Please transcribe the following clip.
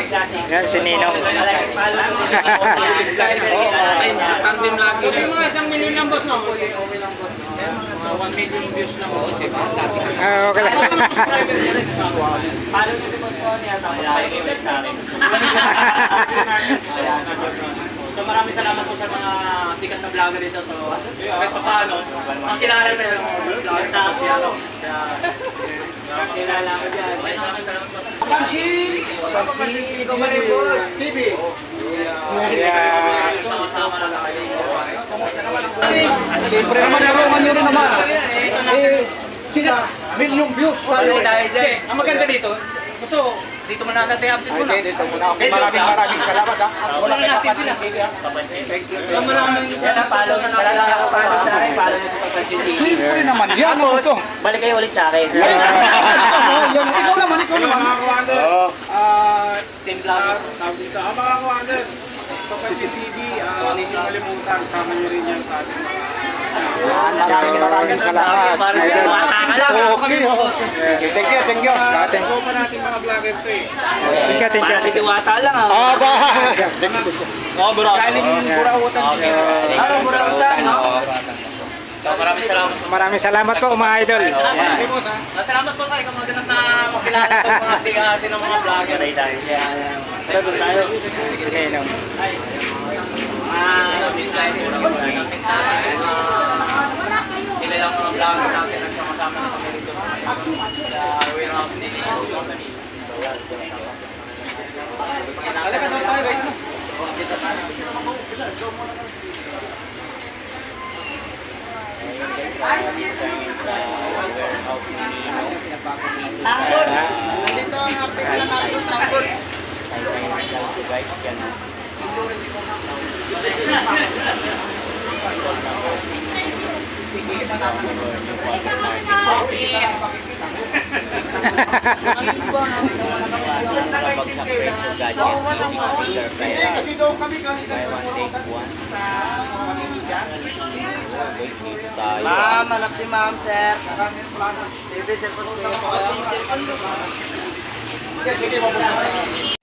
Yan, si Ninong. Tandem lagi. Yung mga 1 million lang boss, no? Okay lang boss. 1 million views lang boss. Okay lang. Follow nyo si Boss Connie at tapos pakikimit sa akin. So maraming salamat po sa mga sikat na vlogger dito. So kahit pa paano, ang kilala sa mga vlogger na si ano. Kilala ko dyan. Maraming salamat po. Pansin! Ikaw ba rin, boss? TV! Sama na kayo. Siyempre naman, tulungan nyo rin naman. Sila, milyong views. Ang maganda dito, gusto dito mo natin update mo na. Dito muna. Okay, maraming salamat ha. Wala kayo natin Papansin TV ha. Thank you. Maraming follow sa akin. Follow sa akin. Follow nyo sa Papansin TV. Siyempre naman, yan ang gusto. Balik kayo ulit sa akin. Ikaw naman. Oo. Team vlogger. Tawag dito. Mga kawander, Papansin TV, huwag niyo kalimutan, sama niyo rin yan sa ating mga Maraming salamat. Para sa mga tanga lang. Okay. Thank you. Ito pa natin mga vlogger to eh. Para si Diwata lang ah. Aba! Oh, bro. Galing yung Burautan. Ano, Burautan, no? So, maraming salamat po mga idol. Salamat po sa ikaw magandang na makilala po mga tigasin ng mga vlogger. Tayo tayo. Sige, Ninong. Sila lang mga vlogger natin nagsama-sama na kami dito. Warehouse nila yung company. Halika daw tayo guys. Tanggol! Nandito ang apis na natin, tanggol. Hindi, kasi doon kami galing sa Ma'am, anak ni ma'am, sir. Sige, mabuhay.